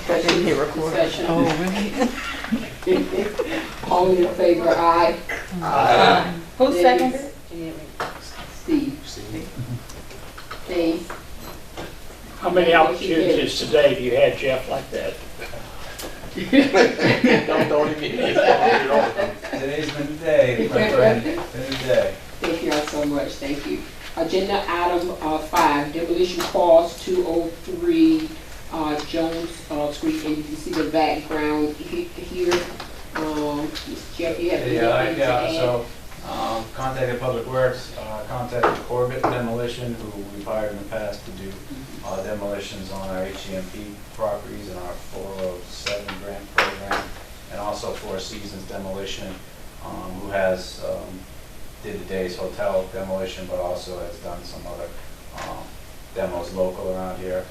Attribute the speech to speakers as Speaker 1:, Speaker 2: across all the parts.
Speaker 1: That didn't get recorded.
Speaker 2: Discussion.
Speaker 1: Oh, really?
Speaker 2: All in favor, aye.
Speaker 1: Who seconded?
Speaker 2: Steve. Steve.
Speaker 3: How many opportunities today do you have, Jeff, like that?
Speaker 4: Don't immediately.
Speaker 5: Today's been a day, my friend. Been a day.
Speaker 2: Thank you all so much, thank you. Agenda item 5, demolition clause 203 Jones Street, and you can see the background here. Jeff, you have anything to add?
Speaker 5: So contacted Public Works, contacted Corbett Demolition, who we've hired in the past to do demolitions on our HEMP properties and our 407 grant program, and also Four Seasons Demolition, who has did the Days Hotel demolition, but also has done some other demos local around here.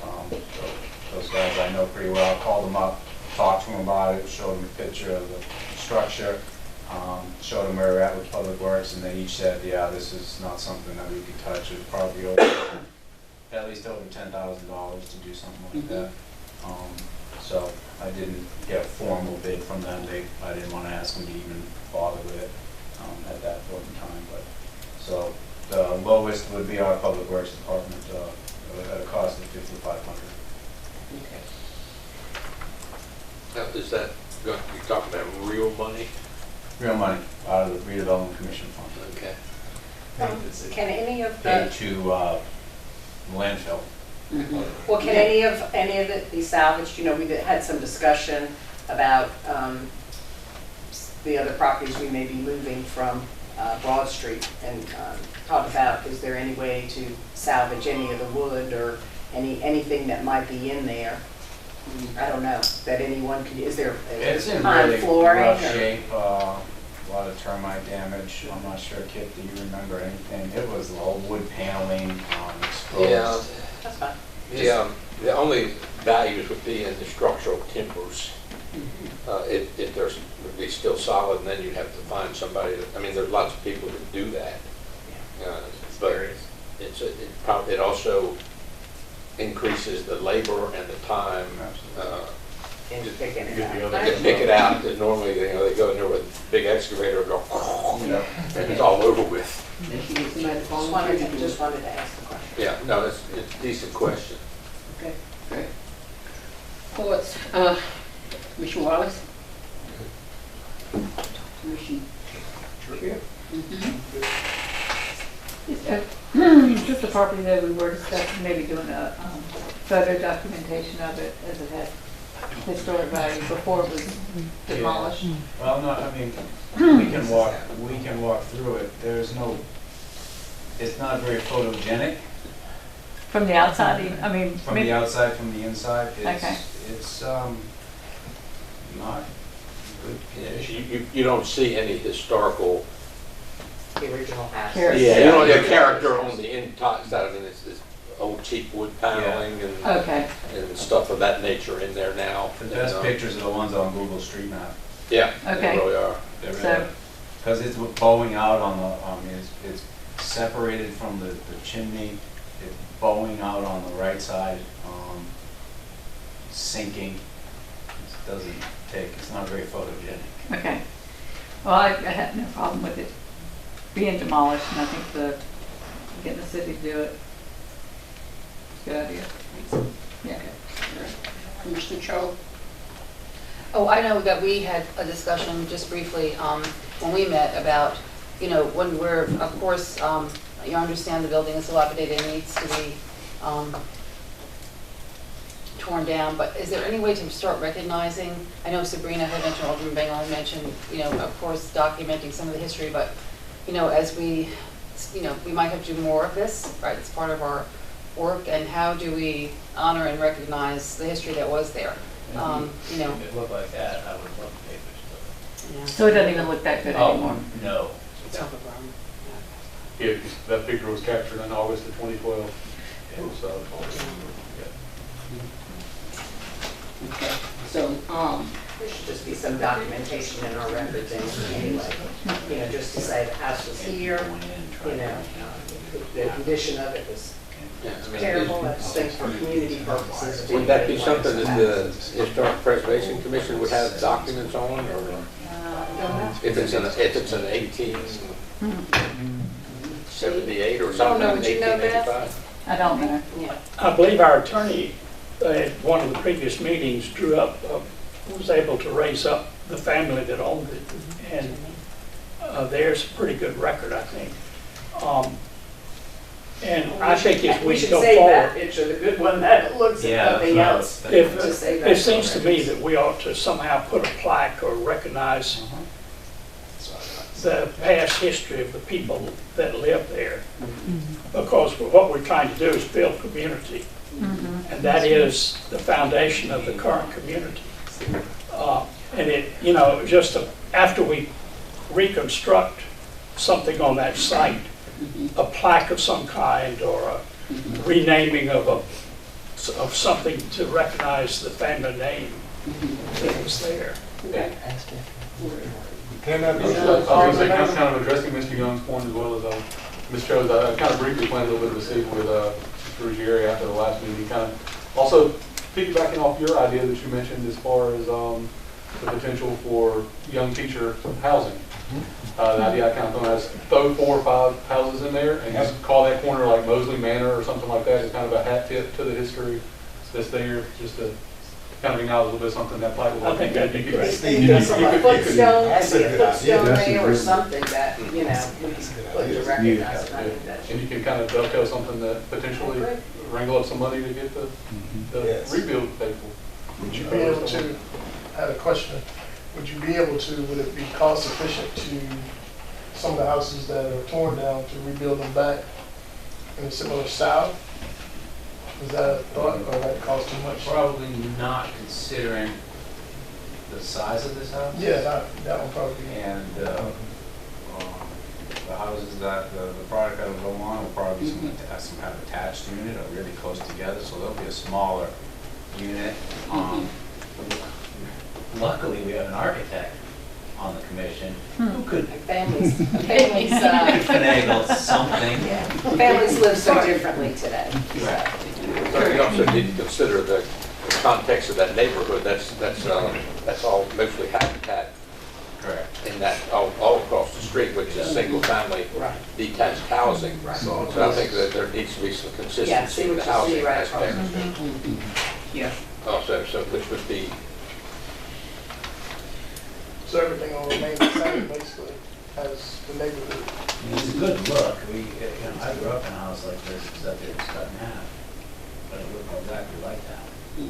Speaker 5: So those guys I know pretty well. I called them up, talked to them about it, showed them a picture of the structure, showed them where we're at with Public Works, and they each said, yeah, this is not something that we could touch. It's probably over, at least over $10,000 to do something like that. So I didn't get a formal bid from them. I didn't want to ask them to even bother with it at that point in time. But so the lowest would be our Public Works department at a cost of $5,500.
Speaker 2: Okay.
Speaker 4: Now, is that, you're talking about real money?
Speaker 5: Real money out of the Redevelopment Commission fund.
Speaker 4: Okay.
Speaker 6: Can any of
Speaker 5: Paid
Speaker 6: the,
Speaker 5: to landfill.
Speaker 6: well, can any of it be salvaged? You know, we had some discussion about the other properties we may be moving from Broad Street, and talked about, is there any way to salvage any of the wood or anything that might be in there? I don't know, that anyone could, is there
Speaker 5: It's in
Speaker 6: pine
Speaker 5: really
Speaker 6: flooring?
Speaker 5: rough
Speaker 6: or-
Speaker 5: shape, a lot of termite damage. I'm not sure, Kip, do you remember anything? It was the whole wood paneling exposed.
Speaker 4: Yeah.
Speaker 6: That's fine.
Speaker 4: The only values would be in the structural timbers. If there's, would be still solid, and then you'd have to find somebody that, I mean, there's lots of people that do that. But it also increases the labor and the time.
Speaker 6: And picking it
Speaker 4: You
Speaker 6: out.
Speaker 4: can pick it out, that normally, they go in there with a big excavator and go, and it's all over with.
Speaker 6: Just wanted to ask the question.
Speaker 4: Yeah, no, it's a decent question.
Speaker 2: Okay, great. Courts, Commissioner Wallace? Commissioner Tripp?
Speaker 1: Just the property that we were discussing, maybe doing a photo documentation of it as it had historic value before it was demolished.
Speaker 5: Well, no, I mean, we can walk through it. There's no, it's not very photogenic.
Speaker 1: From the outside, I mean.
Speaker 5: From the outside, from the inside,
Speaker 1: Okay.
Speaker 5: it's not good condition.
Speaker 4: You don't see any historical,
Speaker 6: The original house.
Speaker 1: Character.
Speaker 4: you know, the character on the inside. I mean, it's this old cheap wood paneling
Speaker 1: Okay.
Speaker 4: and stuff of that nature in there now.
Speaker 5: The best pictures are the ones on Google Street Map.
Speaker 4: Yeah,
Speaker 1: Okay.
Speaker 4: they really are.
Speaker 5: Because it's bowing out on the, it's separated from the chimney. It's bowing out on the right side, sinking. It doesn't take, it's not very photogenic.
Speaker 1: Okay. Well, I had no problem with it being demolished, and I think getting the city to do it, it's a good idea. Yeah.
Speaker 2: Commissioner Cho?
Speaker 7: Oh, I know that we had a discussion just briefly when we met about, you know, when we're, of course, you understand the building is dilapidated and needs to be torn down, but is there any way to start recognizing, I know Sabrina had mentioned, Alderman Bengel had mentioned, you know, of course, documenting some of the history, but, you know, as we, you know, we might have to do more of this, right? It's part of our work, and how do we honor and recognize the history that was there? You know.
Speaker 8: If it looked like that, I would love papers.
Speaker 7: Yeah.
Speaker 1: So it doesn't even look that good anymore?
Speaker 8: No.
Speaker 7: It's overgrown.
Speaker 9: That picture was captured in August of 2012. So,
Speaker 2: Okay, so,
Speaker 6: There should just be some documentation in our records anyway. You know, just to say the house was here, you know, the condition of it was
Speaker 4: Yeah, I mean,
Speaker 6: terrible, I just think for community purposes.
Speaker 4: would that be something that the Historic Preservation Commission would have documents on, or if it's an 1878 or something,
Speaker 6: would you know, Beth?
Speaker 4: 1885?
Speaker 1: I don't know.
Speaker 6: Yeah.
Speaker 3: I believe our attorney, at one of the previous meetings, drew up, was able to raise up the family that owned it, and there's a pretty good record, I think. And I think if we
Speaker 6: should
Speaker 3: go
Speaker 6: save that
Speaker 3: forward,
Speaker 6: picture, the good one that looks at
Speaker 5: Yeah,
Speaker 6: nothing
Speaker 5: no,
Speaker 6: else.
Speaker 3: if,
Speaker 6: Just say that
Speaker 3: it seems to
Speaker 6: already.
Speaker 3: me that we ought to somehow put a plaque or recognize the past history of the people that live there. Because what we're trying to do is build community. And that is the foundation of the current community. And it, you know, just after we reconstruct something on that site, a plaque of some kind or a renaming of something to recognize the family name that was there.
Speaker 2: Okay.
Speaker 9: I was going to say, kind of addressing Mr. Young's point as well as Ms. Cho's, I kind of briefly planned a little bit of a sequel with Mr. Ruggieri after the last meeting, kind of also piggybacking off your idea that you mentioned as far as the potential for young teacher housing. The idea I kind of thought is throw 4 or 5 houses in there and just call that corner like Mosley Manor or something like that, as kind of a hat tip to the history that's there, just to kind of acknowledge a little bit something that plaque will.
Speaker 3: I think that'd be great.
Speaker 6: Some footstone,
Speaker 10: That's a
Speaker 6: maybe a
Speaker 10: good
Speaker 6: footstone
Speaker 10: idea.
Speaker 6: there or something that, you know, we can put to recognize it. I think that should-
Speaker 9: And you can kind of dovetail something that potentially wrangle up some money to get the
Speaker 10: Yes.
Speaker 9: rebuild paid for.
Speaker 11: Would you be able to, I had a question, would you be able to, would it be cost efficient to some of the houses that are torn down to rebuild them back in a similar style? Is that a thought, or that cost too much?
Speaker 5: Probably not, considering the size of this house.
Speaker 11: Yeah, that one probably.
Speaker 5: And the houses that, the product that will go on will probably be some kind of attached unit or really close together, so there'll be a smaller unit. Luckily, we have an architect on the commission who could
Speaker 6: Families,
Speaker 5: finagle something.
Speaker 6: families live so differently today.
Speaker 5: Right.
Speaker 4: So you also need to consider the context of that neighborhood. That's all mostly habitat
Speaker 5: Correct.
Speaker 4: in that, all across the street, which is single-family detached housing. So I think that there needs to be some
Speaker 6: Yeah,
Speaker 4: consistency
Speaker 6: see
Speaker 4: in the
Speaker 6: what you see
Speaker 4: housing
Speaker 6: right across
Speaker 4: aspect.
Speaker 6: the street. Yeah.
Speaker 4: Also, so which would be,
Speaker 11: So everything will remain the same, basically, as the neighborhood.
Speaker 5: I mean, it's a good look. I grew up in a house like this, except it was cut in half. But it looked exactly like that. We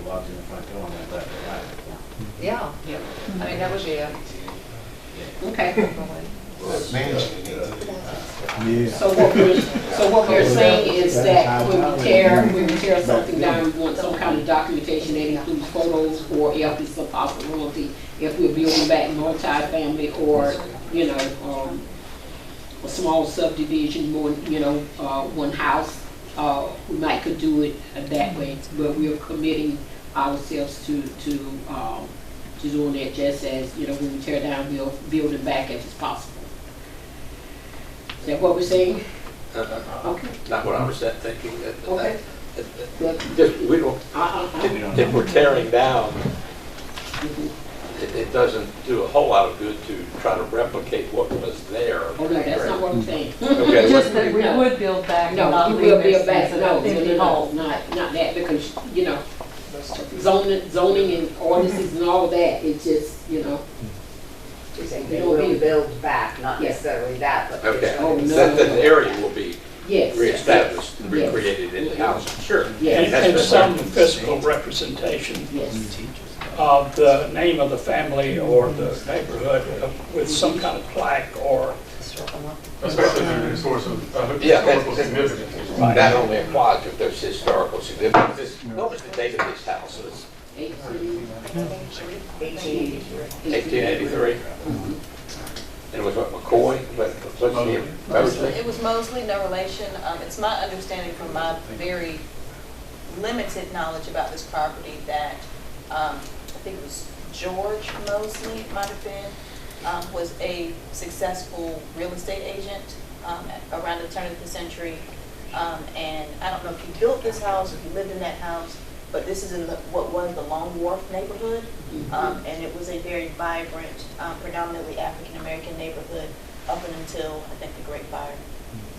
Speaker 5: walked in the front door and went left or right.
Speaker 7: Yeah, I mean, that would be a.
Speaker 6: Okay.
Speaker 2: So what we're saying is that when we tear something down, we want some kind of documentation that includes photos, or if it's a possibility, if we're building back multi-family or, you know, a small subdivision, more, you know, one house, we might could do it that way, but we're committing ourselves to doing that just as, you know, when we tear down, we'll build it back if it's possible. Is that what we're saying? Okay.
Speaker 4: not what I was thinking.
Speaker 2: Okay.
Speaker 4: Just, we don't, if we're tearing down, it doesn't do a whole lot of good to try to replicate what was there.
Speaker 2: Oh, no, that's not what I'm saying.
Speaker 4: Okay,
Speaker 1: Just that we would build back and
Speaker 2: No,
Speaker 1: not
Speaker 2: you
Speaker 1: leave
Speaker 2: will
Speaker 1: it
Speaker 2: build back,
Speaker 1: as
Speaker 2: no,
Speaker 1: an empty
Speaker 2: no,
Speaker 1: hole.
Speaker 2: not that, because, you know, zoning and ordinances and all that, it's just, you know.
Speaker 6: You're saying they will build back, not
Speaker 2: Yeah.
Speaker 6: necessarily that, but.
Speaker 4: Okay,
Speaker 2: Oh, no.
Speaker 4: that the area will be
Speaker 2: Yes.
Speaker 4: reestablished,
Speaker 2: Yes.
Speaker 4: recreated into housing, sure.
Speaker 2: Yes.
Speaker 3: And some physical representation
Speaker 2: Yes.
Speaker 3: of the name of the family or the neighborhood with some kind of plaque or.
Speaker 9: Especially if there's a source of
Speaker 4: Yeah,
Speaker 9: historical
Speaker 4: that's-
Speaker 9: significance.
Speaker 4: That only applies if there's historical significance. What was the date of these houses? 1883? And it was what, McCoy? What's the name? Mosley?
Speaker 12: It was Mosley, no relation. It's my understanding from my very limited knowledge about this property that, I think it was George Mosley, it might have been, was a successful real estate agent around the turn of the century. And I don't know if you built this house, if you lived in that house, but this is in what was the Long Wharf neighborhood. And it was a very vibrant, predominantly African-American neighborhood up until, I think, the Great Fire.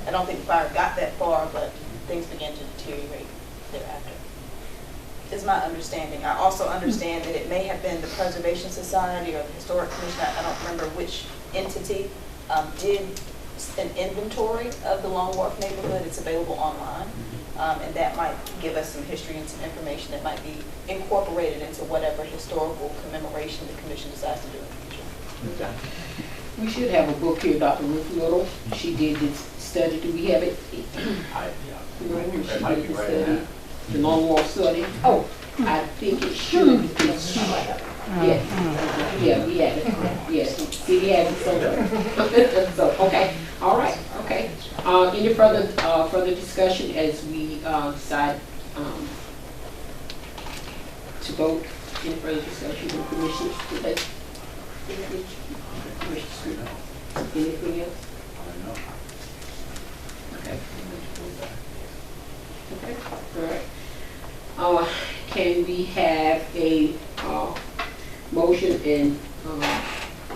Speaker 12: I don't think the fire got that far, but things began to deteriorate thereafter. Is my understanding. I also understand that it may have been the Preservation Society or the Historic Commission, I don't remember which entity, did an inventory of the Long Wharf neighborhood. It's available online. And that might give us some history and some information that might be incorporated into whatever historical commemoration the commission decides to do in the future.
Speaker 2: Okay. We should have a book here, Dr. Ruth Little. She did this study. Do we have it?
Speaker 5: That might be right in that.
Speaker 2: The Long Wharf study? Oh, I think it should. Yeah, we have it. Yes, city has it somewhere. So, okay, all right, okay. Any further discussion as we decide to vote? Any further discussion with commissioners today? Anything else? Okay. Okay, all right. Can we have a motion and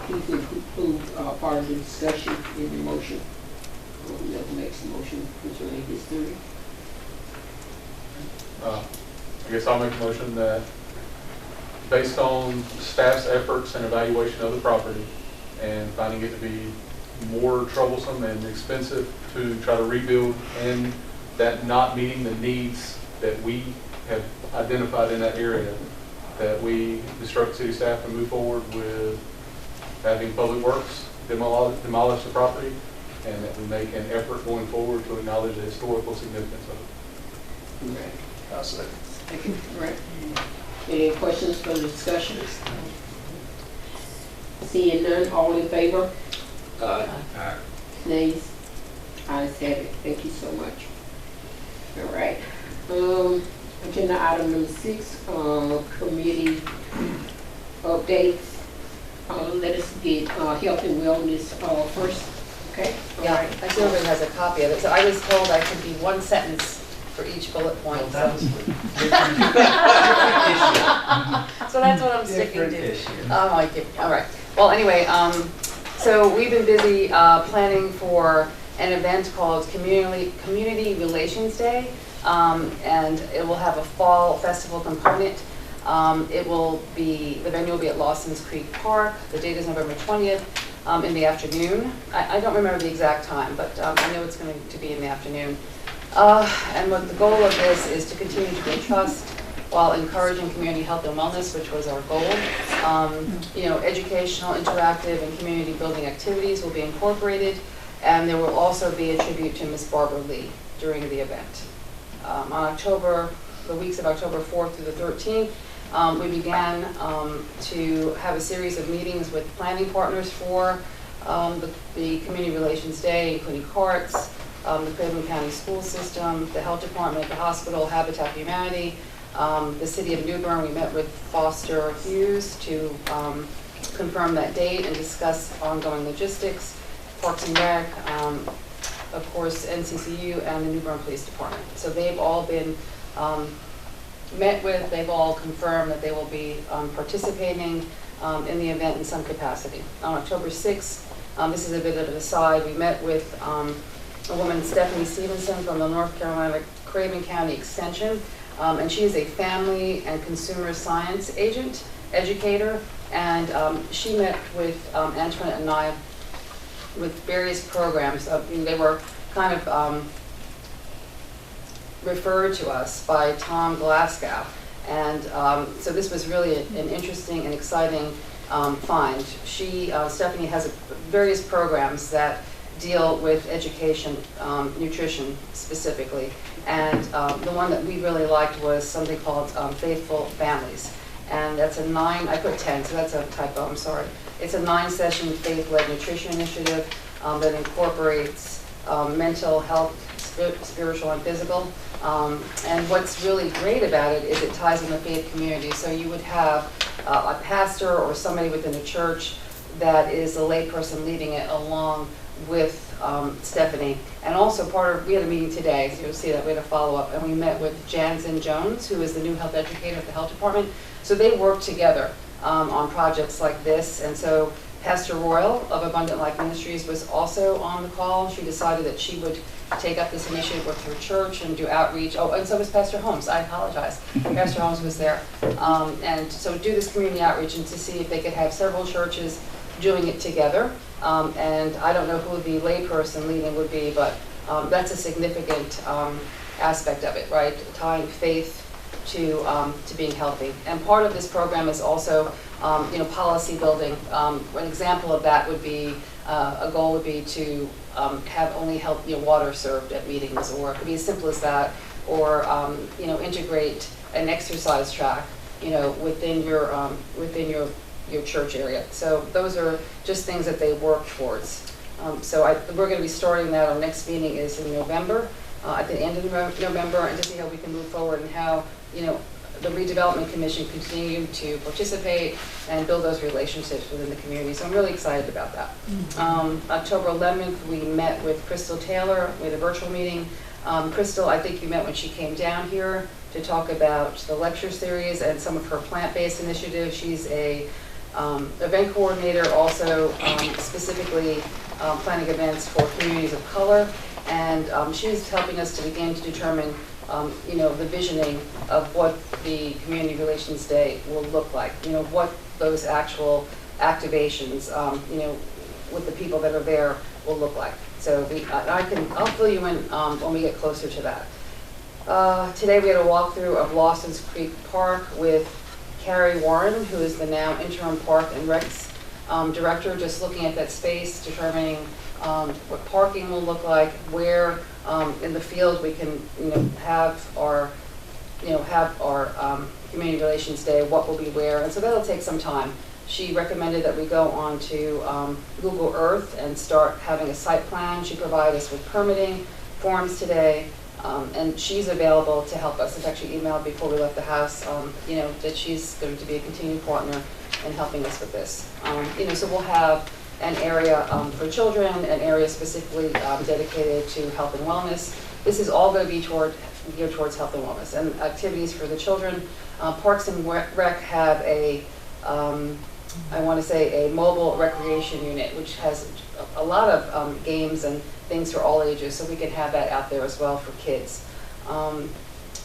Speaker 2: please include part of the discussion in the motion? Whoever makes the motion concerning history.
Speaker 9: I guess I'll make a motion that based on staff's efforts and evaluation of the property and finding it to be more troublesome and expensive to try to rebuild and that not meeting the needs that we have identified in that area, that we instruct city staff to move forward with having Public Works demolish the property, and that we make an effort going forward to acknowledge the historical significance of it.
Speaker 2: Right.
Speaker 11: I'll second.
Speaker 2: Thank you. Right. Any questions for the discussion? Seeing none, all in favor? Nays? Ayes have it. Thank you so much. All right. Agenda item number 6, committee updates. Let us get health and wellness first. Okay? All
Speaker 7: Yeah,
Speaker 2: right.
Speaker 7: I see everybody has a copy of it. So I was told I could be one sentence for each bullet point.
Speaker 8: Well, that was
Speaker 7: So that's what I'm sticking
Speaker 8: different
Speaker 7: to.
Speaker 8: issue.
Speaker 7: Oh, I get, all right. Well, anyway, so we've been busy planning for an event called Community Relations Day, and it will have a fall festival component. The venue will be at Lawson's Creek Park. The date is November 20th in the afternoon. I don't remember the exact time, but I know it's going to be in the afternoon. And what the goal of this is to continue to build trust while encouraging community health and wellness, which was our goal. Educational, interactive, and community building activities will be incorporated, and there will also be a tribute to Miss Barbara Lee during the event. On the weeks of October 4th through the 13th, we began to have a series of meetings with planning partners for the Community Relations Day, including CARTS, the Cleveland County School System, the Health Department, the hospital, Habitat for Humanity, the City of New Bern. We met with Foster Hughes to confirm that date and discuss ongoing logistics, Parks and Rec, of course, NCCU, and the New Bern Police Department. So they've all been met with, they've all confirmed that they will be participating in the event in some capacity. On October 6th, this is a bit of an aside, we met with a woman, Stephanie Stevenson, from the North Carolina Craven County Extension, and she is a family and consumer science agent, educator, and she met with Antoinette and I with various programs. They were kind of referred to us by Tom Glasgow, and so this was really an interesting and exciting find. Stephanie has various programs that deal with education, nutrition specifically, and the one that we really liked was something called Faithful Families, and that's I put 10, so that's a typo, I'm sorry. It's a 9-session faith-led nutrition initiative that incorporates mental health, spiritual and physical, and what's really great about it is it ties in the faith community, so you would have a pastor or somebody within the church that is a layperson leading it along with Stephanie. And also we had a meeting today, so you'll see that we had a follow-up, and we met with Jansen Jones, who is the new health educator at the health department. So they work together on projects like this. And so Pastor Royal of Abundant Life Ministries was also on the call. She decided that she would take up this initiative with her church and do outreach. Oh, and so was Pastor Holmes. I apologize. Pastor Holmes was there. And so do this community outreach and to see if they could have several churches doing it together. And I don't know who the layperson leading would be, but that's a significant aspect of it, right? Tying faith to being healthy. And part of this program is also, policy building. An example of that would be, a goal would be to have only water served at meetings, or it could be as simple as that, or integrate an exercise track, within your church area. So those are just things that they work towards. So we're going to be starting that. Our next meeting is in November, at the end of November, and to see how we can move forward and how the Redevelopment Commission continue to participate and build those relationships within the community. So I'm really excited about that. October 11th, we met with Crystal Taylor. We had a virtual meeting. Crystal, I think you met when she came down here to talk about the lecture series and some of her plant-based initiatives. She's a event coordinator, also specifically planning events for communities of color. And she's helping us to begin to determine the visioning of what the Community Relations Day will look like. What those actual activations, with the people that are there will look like. So I'll fill you in when we get closer to that. Today we had a walkthrough of Lawson's Creek Park with Carrie Warren, who is the now interim Park and Recs director, just looking at that space, determining what parking will look like, where in the field we can have our Community Relations Day, what will be where, and so that'll take some time. She recommended that we go on to Google Earth and start having a site plan. She provided us with permitting forms today, and she's available to help us. In fact, she emailed before we left the house, that she's going to be a continued partner in helping us with this. So we'll have an area for children, an area specifically dedicated to health and wellness. This is all going to be geared towards health and wellness and activities for the children. Parks and Rec have a mobile recreation unit, which has a lot of games and things for all ages, so we can have that out there as well for kids.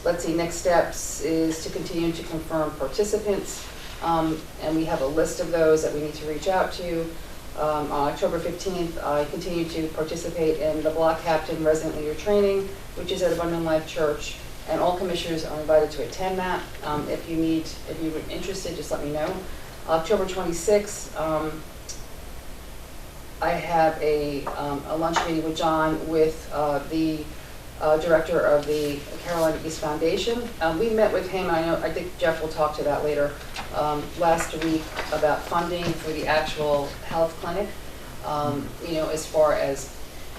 Speaker 7: Let's see, next steps is to continue to confirm participants, and we have a list of those that we need to reach out to. On October 15th, I continue to participate in the block captain resident leader training, which is at Abundant Life Church, and all commissioners are invited to attend that. If you're interested, just let me know. October 26th, I have a lunch meeting with John with the director of the Carolina East Foundation. We met with him, I think Jeff will talk to that later, last week about funding for the actual health clinic, as far as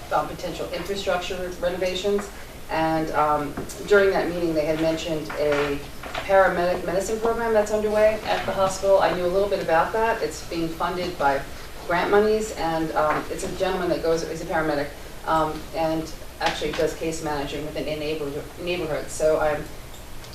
Speaker 7: potential infrastructure renovations. And during that meeting, they had mentioned a paramedic medicine program that's underway at the hospital. I knew a little bit about that. It's being funded by grant monies, and it's a gentleman that he's a paramedic, and actually does case managing within a neighborhood. So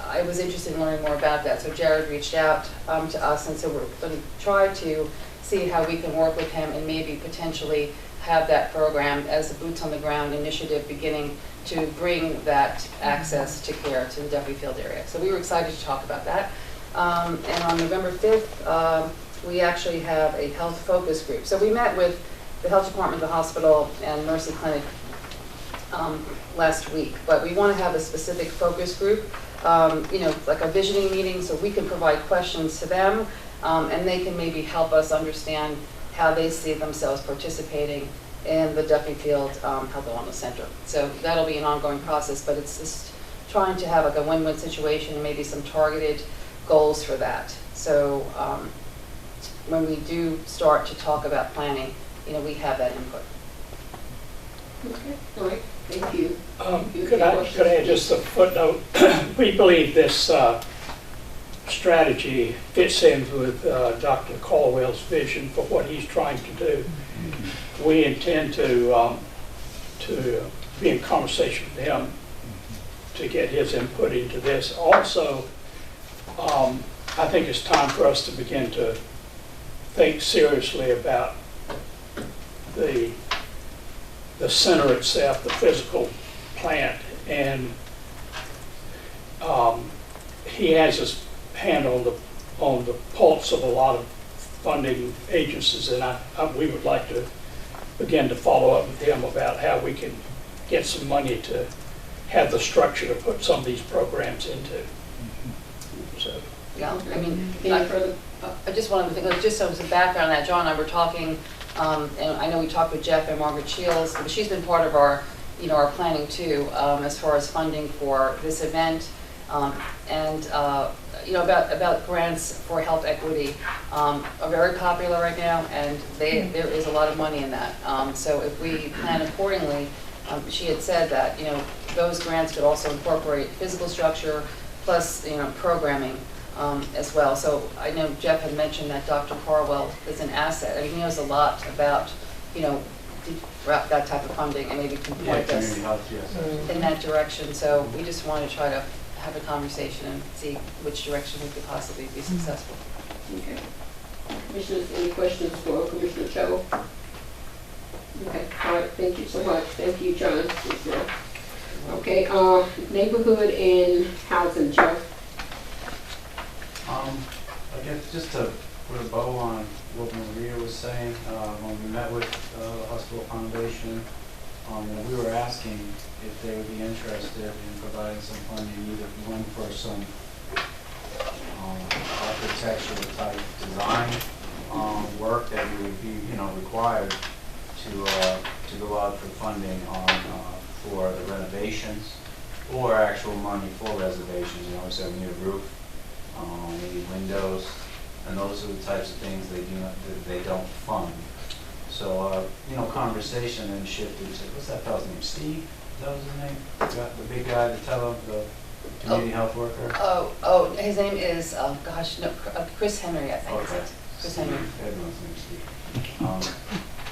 Speaker 7: I was interested in learning more about that. So Jared reached out to us, and so we're going to try to see how we can work with him and maybe potentially have that program as a boots on the ground initiative beginning to bring that access to care to the Duffield area. So we were excited to talk about that. And on November 5th, we actually have a health focus group. So we met with the health department, the hospital, and Mercy Clinic last week, but we want to have a specific focus group, like a visioning meeting, so we can provide questions to them, and they can maybe help us understand how they see themselves participating in the Duffield Health and Wellness Center. So that'll be an ongoing process, but it's just trying to have like a win-win situation and maybe some targeted goals for that. So when we do start to talk about planning, we have that input.
Speaker 2: Okay, all right, thank you.
Speaker 3: Could I add just a footnote? We believe this strategy fits in with Dr. Caldwell's vision for what he's trying to do. we intend to be in conversation with him to get his input into this. Also, I think it's time for us to begin to think seriously about the center itself, the physical plant, and he has his hand on the pulse of a lot of funding agencies, and we would like to begin to follow up with him about how we can get some money to have the structure to put some of these programs into. So.
Speaker 7: Yeah, I mean,
Speaker 2: Any further?
Speaker 7: I just wanted to think, just some background on that. John and I were talking, and I know we talked with Jeff and Margaret Shields, but she's been part of our, our planning too, as far as funding for this event, and about grants for health equity are very popular right now, and there is a lot of money in that. So if we plan accordingly, she had said that those grants could also incorporate physical structure plus programming. As well. So I know Jeff had mentioned that Dr. Carwell is an asset. I mean, he knows a lot about, that type of funding, and maybe can point us in that direction. So we just want to try to have a conversation and see which direction we could possibly be successful.
Speaker 2: Okay. Commissioners, any questions for Commissioner Cho? Okay, all right, thank you so much. Thank you, John. Okay, neighborhood and housing, Jeff.
Speaker 5: I guess just to put a bow on what Maria was saying, when we met with the Hospital Foundation, we were asking if they would be interested in providing some funding, either one for some architectural type design work that we would be, required to go out for funding on for the renovations, or actual money for reservations. So we need a roof. Maybe windows, and those are the types of things they don't fund. So conversation then shifted to, what's that fellow's name? Steve? That was his name? The big guy, the community health worker.
Speaker 7: Oh, his name is Chris Henry, I think.
Speaker 5: Okay.
Speaker 7: Chris Henry.
Speaker 5: Everyone's name is Steve.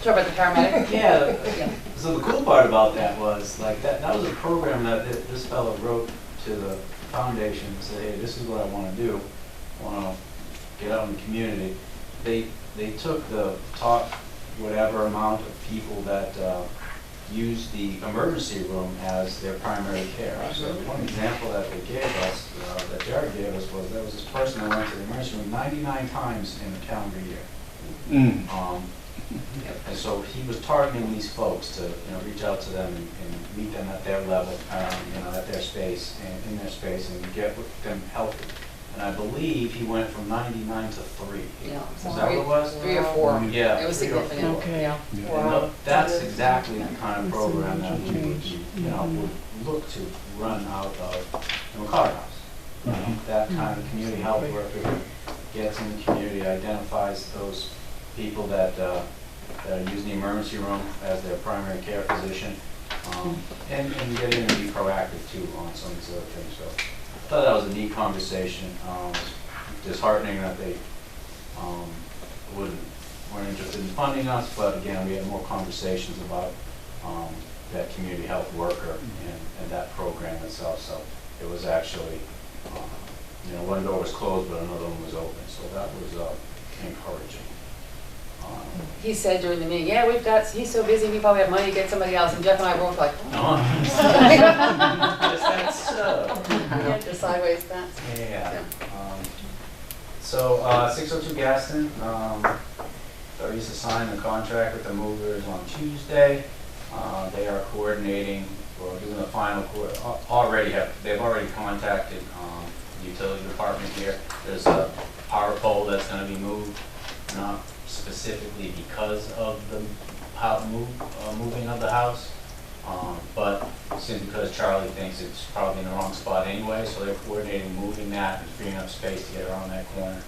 Speaker 7: Talk about the paramedic.
Speaker 5: Yeah. So the cool part about that was that was a program that this fellow wrote to the foundation and say, hey, this is what I want to do. I want to get out in the community. They took the top whatever amount of people that use the emergency room as their primary care. So one example that they gave us, that Jared gave us, was there was this person that went to the emergency room 99 times in a calendar year. And so he was targeting these folks to reach out to them and meet them at their level, at their space, and in their space, and get them healthy. And I believe he went from 99 to 3.
Speaker 7: Yeah.
Speaker 5: Is that what it was?
Speaker 7: 3 or 4.
Speaker 5: Yeah.
Speaker 7: It was significant.
Speaker 12: Okay.
Speaker 7: Yeah.
Speaker 5: And that's exactly the kind of program that we would look to run out of the McCarter House. That kind of community health worker gets in the community, identifies those people that are using the emergency room as their primary care physician, and get in and be proactive too on some of these other things. So I thought that was a neat conversation. Disheartening that they weren't interested in funding us, but again, we had more conversations about that community health worker and that program itself. So it was actually, one door was closed, but another one was open. So that was encouraging.
Speaker 7: He said during the meeting, he's so busy, we probably have money to get somebody else. And Jeff and I both like,
Speaker 5: Yes, that's so.
Speaker 7: Yeah, the sideways fence.
Speaker 5: Yeah. So 602 Gaston, I used to sign the contract with the movers on Tuesday. They are coordinating, or doing the final, they've already contacted the utility department here. There's a power pole that's going to be moved, not specifically because of the moving of the house, but simply because Charlie thinks it's probably in the wrong spot anyway, so they're coordinating moving that and freeing up space to get around that corner.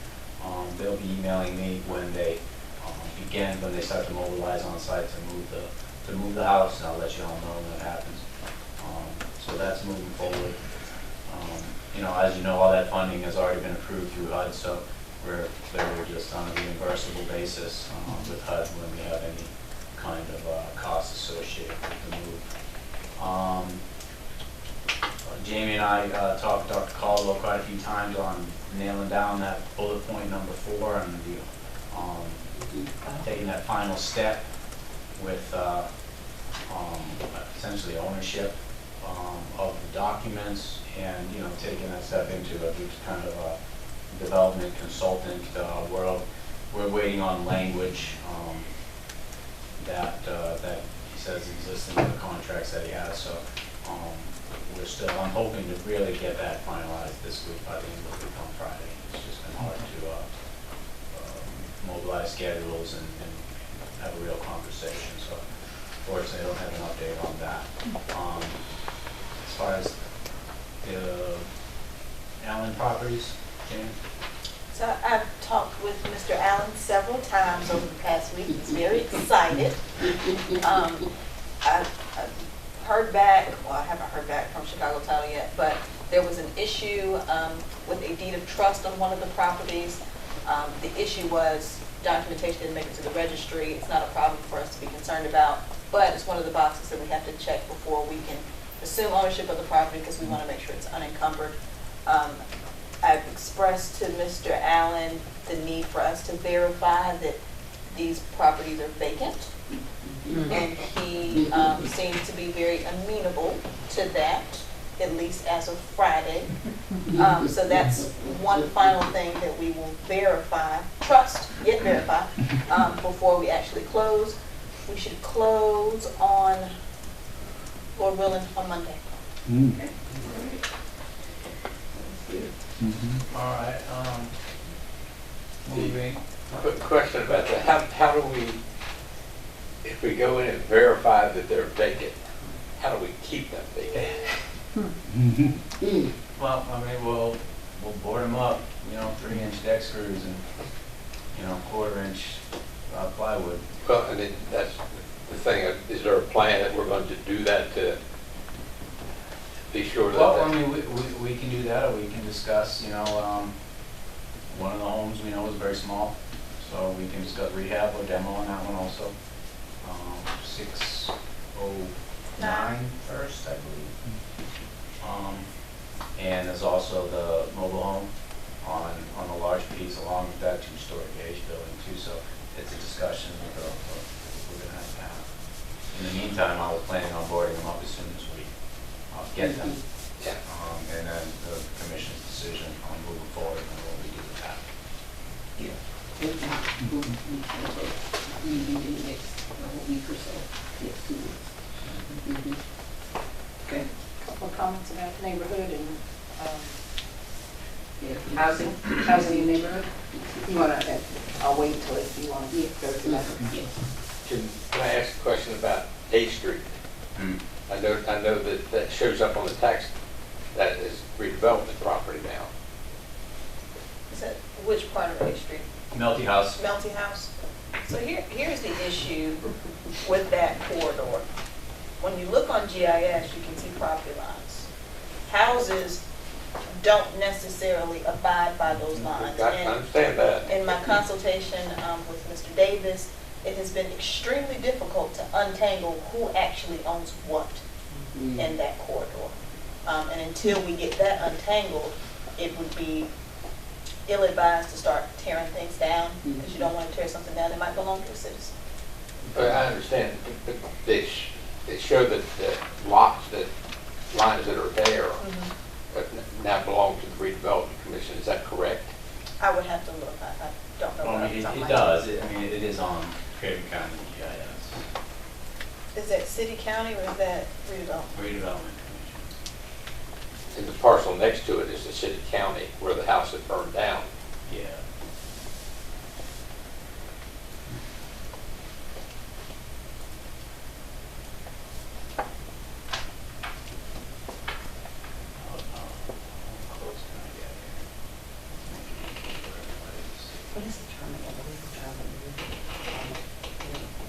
Speaker 5: They'll be emailing me when they when they start to mobilize on site to move the house, and I'll let you all know when that happens. So that's moving forward. As you know, all that funding has already been approved through HUD, so we're just on a reimbursable basis with HUD when we have any kind of costs associated with the move. Jamie and I talked to Dr. Caldwell quite a few times on nailing down that bullet point number 4 and taking that final step with essentially ownership of the documents, and taking that step into a kind of a development consultant world. We're waiting on language that he says exists in the contracts that he has. So I'm hoping to really get that finalized this week, by the end of the week on Friday. It's just been hard to mobilize schedules and have a real conversation. So fortunately, I don't have an update on that. As far as the Allen properties, Jane?
Speaker 12: So I've talked with Mr. Allen several times over the past week. He's very excited. I've heard back, well, I haven't heard back from Chicago Title yet, but there was an issue with a deed of trust on one of the properties. The issue was documentation didn't make it to the registry. It's not a problem for us to be concerned about, but it's one of the boxes that we have to check before we can assume ownership of the property, because we want to make sure it's unencumbered. I've expressed to Mr. Allen the need for us to verify that these properties are vacant, and he seems to be very amenable to that, at least as of Friday. So that's one final thing that we will verify, trust, yet verify, before we actually close. We should close on, Lord willing, on Monday.
Speaker 1: Okay.
Speaker 5: All right. Moving.
Speaker 4: Quick question about that. How do we, if we go in and verify that they're vacant, how do we keep them vacant?
Speaker 5: Well, I mean, we'll board them up, 3-inch deck screws and 1/4-inch plywood.
Speaker 4: Well, I mean, that's the thing. Is there a plan that we're going to do that to be sure that?
Speaker 5: Well, I mean, we can do that, or we can discuss, one of the homes we know is very small, so we can discuss rehab or demo on that one also. 609 first, I believe. And there's also the mobile home on a large piece along with that 2-story gauge building too, so it's a discussion that we're going to have. In the meantime, I was planning on boarding them up as soon as we get them. And then the commission's decision on moving forward and what we do with that.
Speaker 2: Maybe in the next week or so, next 2 weeks.
Speaker 6: Okay. Couple of comments about the neighborhood and housing in the neighborhood. You want to, I'll wait until you want to go through that.
Speaker 4: Can I ask a question about A Street? I know that shows up on the tax, that is redevelopment property now.
Speaker 12: Is that which part of A Street?
Speaker 5: Melty House.
Speaker 12: Melty House. So here's the issue with that corridor. When you look on GIS, you can see property lines. Houses don't necessarily abide by those lines.
Speaker 4: I understand that.
Speaker 12: In my consultation with Mr. Davis, it has been extremely difficult to untangle who actually owns what in that corridor. And until we get that untangled, it would be ill-advised to start tearing things down, because you don't want to tear something down that might belong to a citizen.
Speaker 4: But I understand, but they show that the lots, that lines that are there now belong to the Redevelopment Commission. Is that correct?
Speaker 12: I would have to look. I don't know.
Speaker 5: Well, I mean, it does. It is on Craven County GIS.
Speaker 12: Is that city, county, or is that redevelopment?
Speaker 5: Redevelopment Commission.
Speaker 4: And the parcel next to it is the city county where the house that burned down.
Speaker 5: Yeah.
Speaker 6: What is the term of the legal term of the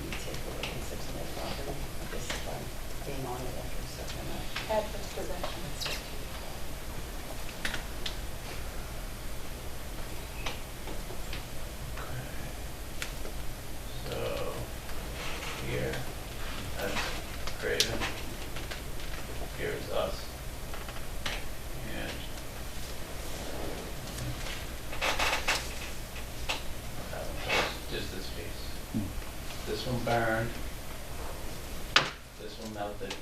Speaker 6: you take away concepts of that property? This is like being on it after such a much.
Speaker 12: Adverse possession.
Speaker 5: So here one burned. This one melted.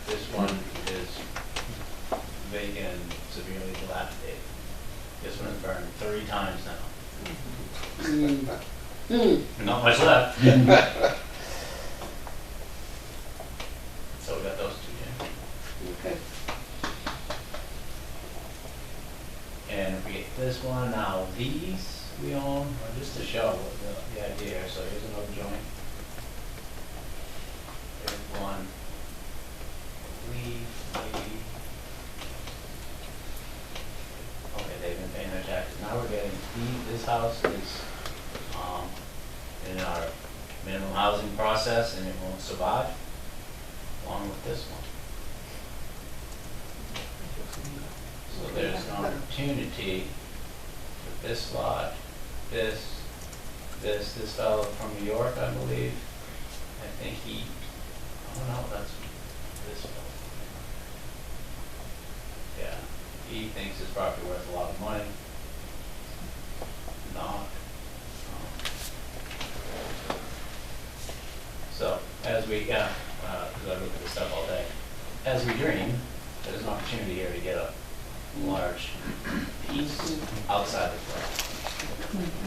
Speaker 5: This one is vacant and severely dilapidated. This one is burned 3 times now. Not much left. So we got those 2, yeah.
Speaker 2: Okay.
Speaker 5: And if we get this one, now these we own, or just to show what the idea here. So here's another joint. There's one. Okay, they've been paying their taxes. Now we're getting, this house is in our minimum housing process and it won't survive along with this one. So there's an opportunity with this lot, this fellow from New York, I believe. I think I don't know, that's this fellow. Yeah, he thinks his property worth a lot of money. Not. So as we, because I look at this stuff all day, as we dream, there's an opportunity here to get a large piece outside the flood.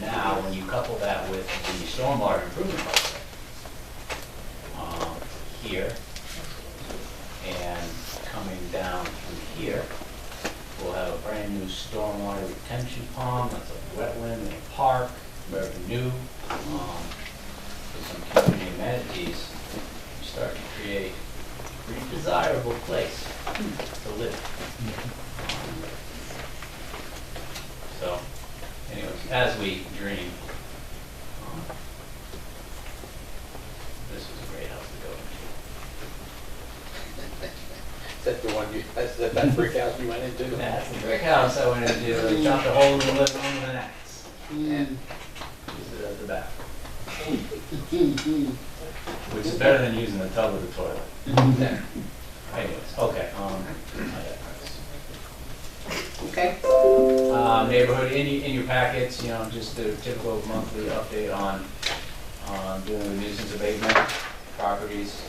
Speaker 5: Now, when you couple that with the stormwater improvement project here and coming down through here, we'll have a brand new stormwater retention pond. That's a wetland and a park, very new. With some community amenities, you start to create a pretty desirable place to live. So, anyways, as we dream, this was a great house to go into.
Speaker 4: Is that the one that's that brick house you went into?
Speaker 5: That's the brick house I went into. I chopped a hole in the living room with an axe. And used it as the bathroom. Which is better than using the tub or the toilet. There. Anyways, okay.
Speaker 2: Okay.
Speaker 5: Neighborhood in your packets, you know, just the typical monthly update on doing the nuisance abatement properties,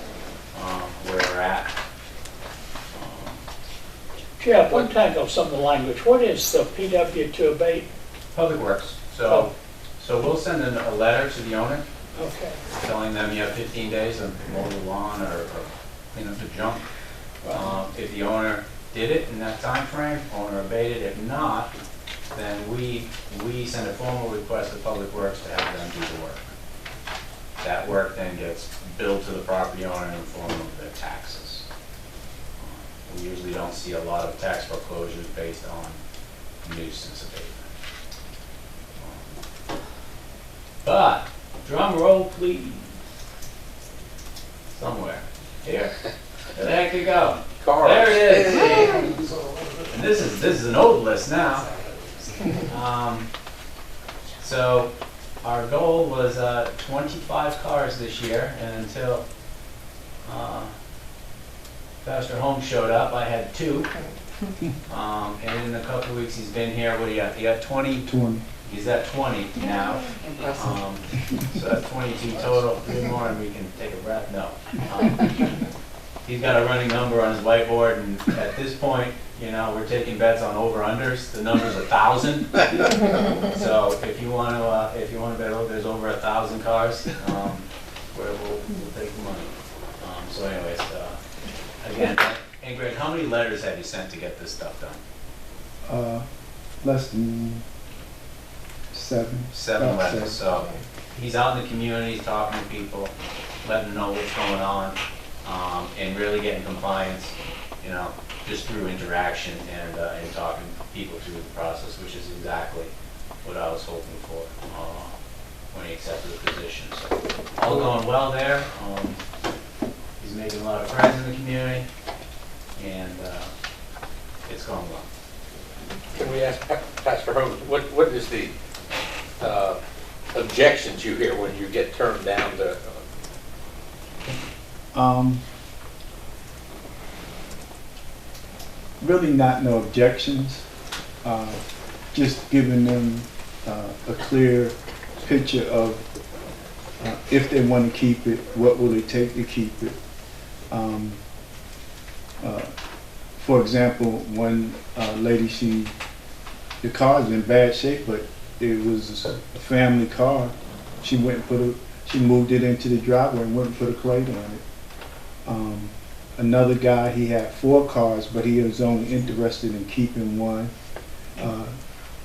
Speaker 5: where we're at.
Speaker 3: Jeff, untangle some of the language. What is the PW to abate?
Speaker 5: Public Works. So we'll send a letter to the owner
Speaker 3: Okay.
Speaker 5: telling them you have 15 days to mow the lawn or clean up the junk. If the owner did it in that time frame, owner abated. If not, then we send a formal request to Public Works to have them do the work. That work then gets billed to the property owner in the form of their taxes. We usually don't see a lot of tax foreclosures based on nuisance abatement. But, drum roll please. Somewhere. Here. Where the heck did it go?
Speaker 4: Cars.
Speaker 5: There it is. And this is an old list now. So our goal was 25 cars this year, and until Pastor Holmes showed up, I had 2. And in a couple of weeks he's been here. What do you got? You got 20? 20. He's at 20 now. So that's 22 total. 3 more and we can take a breath. No. He's got a running number on his whiteboard, and at this point, you know, we're taking bets on over/unders. The number's 1,000. So if you want to bet there's over 1,000 cars, we'll take the money. So anyways, again, and Greg, how many letters have you sent to get this stuff done?
Speaker 10: Less than 7.
Speaker 5: 7 letters. So he's out in the community talking to people, letting them know what's going on, and really getting compliance, you know, just through interaction and talking people through the process, which is exactly what I was hoping for when he accepted the position. So all going well there. He's making a lot of friends in the community, and it's going well.
Speaker 4: Can we ask Pastor Holmes, what is the objections you hear when you get turned down to?
Speaker 10: Really not no objections. Just giving them a clear picture of if they want to keep it, what will it take to keep it? For example, one lady, the car's in bad shape, but it was a family car. She moved it into the driveway and went and put a plate on it. Another guy, he had 4 cars, but he was only interested in keeping one.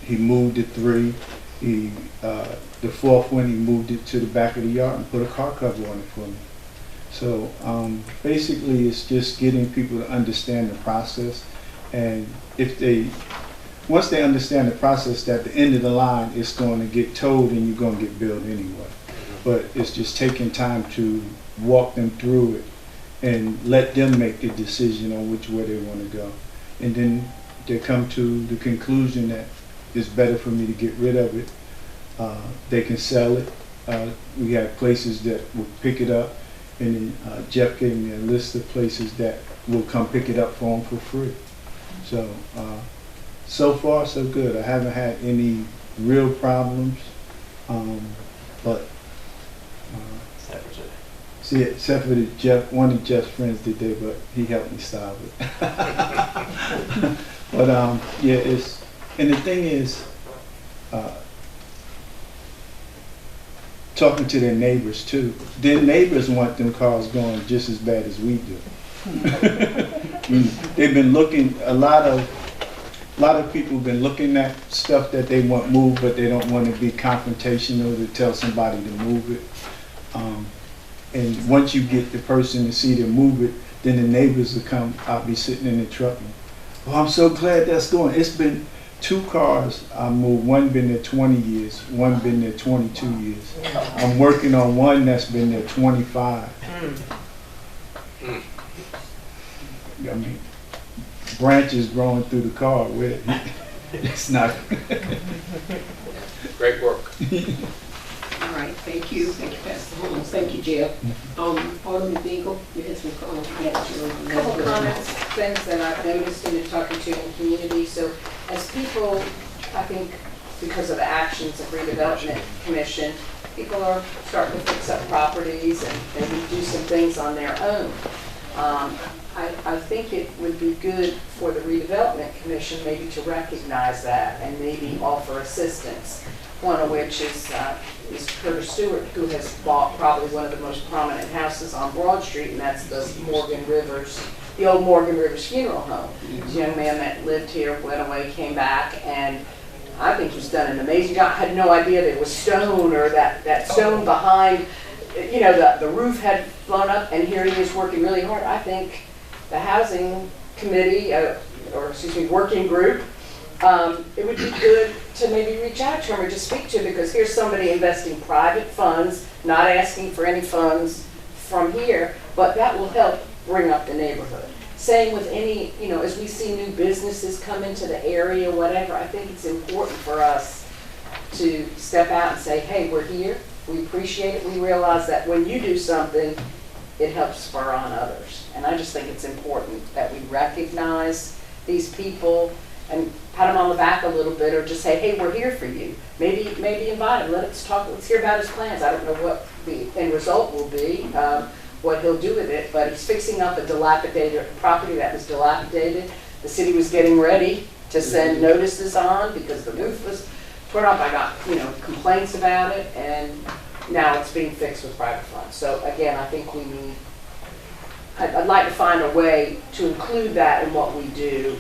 Speaker 10: He moved it 3. The 4th one, he moved it to the back of the yard and put a car cover on it for me. So basically, it's just getting people to understand the process, and once they understand the process, at the end of the line, it's going to get towed and you're going to get billed anyway. But it's just taking time to walk them through it and let them make the decision on which way they want to go. And then they come to the conclusion that it's better for me to get rid of it. They can sell it. We have places that will pick it up, and then Jeff gave me a list of places that will come pick it up for them for free. So far so good. I haven't had any real problems, but see, except for one of Jeff's friends did that, but he helped me stop it. But yeah, and the thing is, talking to their neighbors too. Their neighbors want them cars going just as bad as we do. They've been looking, a lot of people have been looking at stuff that they want moved, but they don't want to be confrontational to tell somebody to move it. And once you get the person to see them move it, then the neighbors will come. I'll be sitting in the truck and, oh, I'm so glad that's going. It's been 2 cars I moved. One been there 20 years, one been there 22 years. I'm working on one that's been there 25. I mean, branches growing through the car with it. It's not.
Speaker 4: Great work.
Speaker 2: All right, thank you. Thank you, Pastor Holmes. Thank you, Jeff. Alderman Bingle, you had some comments.
Speaker 6: Couple comments, things that I've noticed in the talking to the community. So as people, I think because of the actions of Redevelopment Commission, people are starting to fix up properties and maybe do some things on their own. I think it would be good for the Redevelopment Commission maybe to recognize that and maybe offer assistance. One of which is Curtis Stewart, who has bought probably one of the most prominent houses on Broad Street, and that's the old Morgan Rivers Funeral Home. He's a young man that lived here, went away, came back, and I think he's done an amazing job. I had no idea that it was stone or that stone behind, you know, the roof had blown up, and here he is working really hard. I think the housing committee, working group, it would be good to maybe reach out to him or just speak to him, because here's somebody investing private funds, not asking for any funds from here, but that will help bring up the neighborhood. Same with any, you know, as we see new businesses come into the area, whatever, I think it's important for us to step out and say, hey, we're here, we appreciate it, we realize that when you do something, it helps spur on others. And I just think it's important that we recognize these people and pat him on the back a little bit, or just say, hey, we're here for you. Maybe invite him, let's hear about his plans. I don't know what the end result will be, what he'll do with it, but he's fixing up a dilapidated property that was dilapidated. The city was getting ready to send notices on because the roof was torn up. I got, complaints about it, and now it's being fixed with private funds. So again, I think we need, I'd like to find a way to include that in what we do,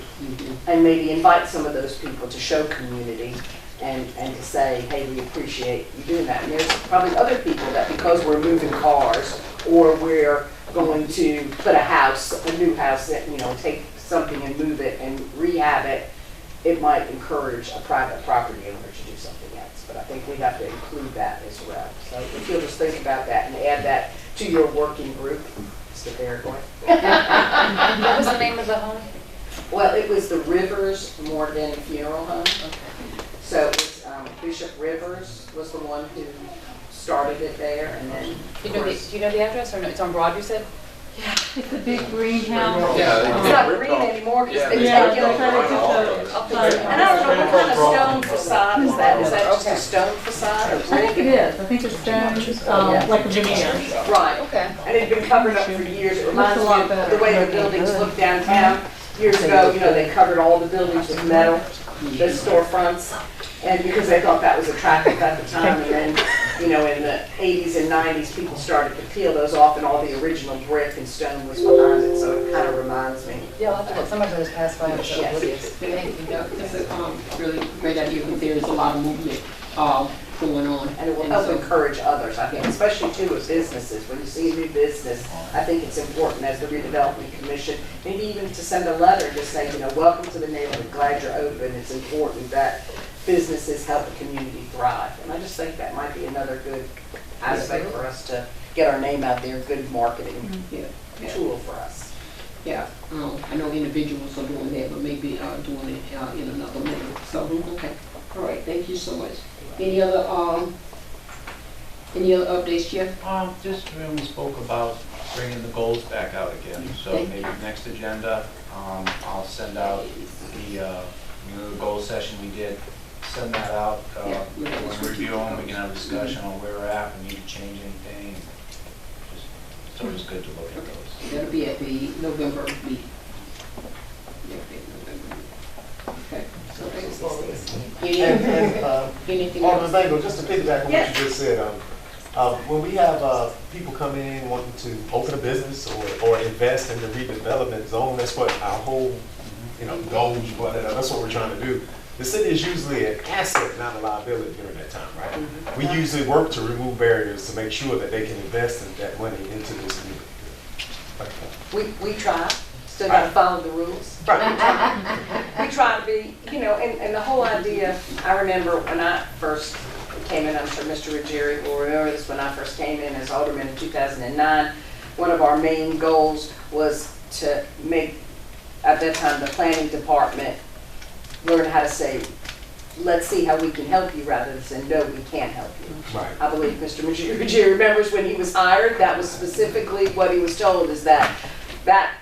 Speaker 6: and maybe invite some of those people to show community and to say, hey, we appreciate you doing that. And there's probably other people that, because we're moving cars or we're going to put a new house that, take something and move it and rehab it, it might encourage a private property owner to do something else. But I think we have to include that as well. So if you'll just think about that and add that to your working group. What
Speaker 7: was the name of the home?
Speaker 6: Well, it was the Rivers Morgan Funeral Home.
Speaker 7: Okay.
Speaker 6: So it was, Bishop Rivers was the one who started it there, and then
Speaker 7: Do you know the address, or no? It's on Broad, you said?
Speaker 1: It's a big greenhouse.
Speaker 4: Yeah,
Speaker 6: It's not green anymore because they
Speaker 1: Yeah,
Speaker 6: take
Speaker 1: they
Speaker 6: it.
Speaker 1: try to do
Speaker 6: And I don't know, what kind of stone facade is that? Is that just a stone facade or
Speaker 1: I think
Speaker 6: brick?
Speaker 1: it is. I think it's stone, like a veneer.
Speaker 6: Right.
Speaker 7: Okay.
Speaker 6: And it's been covered up for years. It reminds me
Speaker 1: Looks a lot
Speaker 6: of
Speaker 1: better.
Speaker 6: the way the buildings look downtown. Years ago, you know, they covered all the buildings with metal, the storefronts, and because they thought that was attractive at the time. And then, you know, in the 80s and 90s, people started to peel those off and all the original brick and stone was behind it, so it kind of reminds me.
Speaker 7: Yeah, I'll have to look, somebody just passed by, I'm so
Speaker 6: Yes.
Speaker 7: oblivious. Thank you.
Speaker 2: That's a really great idea, because there's a lot of movement going on.
Speaker 6: And it will help encourage others, I think, especially too with businesses. When you see a new business, I think it's important as the redevelopment commission, maybe even to send a letter to say, you know, welcome to the neighborhood, glad you're open. It's important that businesses help the community thrive. And I just think that might be another good aspect for us to get our name out there, good marketing tool for us.
Speaker 2: Yeah, I know individuals are doing that, but maybe doing it in another manner. So, okay, all right, thank you so much. Any other updates, Jeff?
Speaker 5: Just when we spoke about bringing the goals back out again, so maybe next agenda, I'll send out the goal session we did, send that out, we'll review them, we can have a discussion on where we're at, we need to change anything. Just, it's always good to look at those.
Speaker 2: That'll be at the November meeting. Okay. So anything
Speaker 13: Alderman
Speaker 2: else?
Speaker 13: Bangle, just to piggyback on what you just said, when we have people come in wanting to open a business or invest in the redevelopment zone, that's what our whole, goal, that's what we're trying to do. The city is usually an asset, not a liability during that time, right?
Speaker 6: Mm-hmm.
Speaker 13: We usually work to remove barriers to make sure that they can invest in that money into this new.
Speaker 6: We try, still gotta follow the rules. We try to be, and the whole idea, I remember when I first came in, I'm sure Mr. Ruggieri will remember this, when I first came in as alderman in 2009, one of our main goals was to make, at that time, the planning department learn how to say, let's see how we can help you, rather than say, no, we can't help you.
Speaker 13: Right.
Speaker 6: I believe Mr. Ruggieri remembers when he was hired, that was specifically what he was told, is that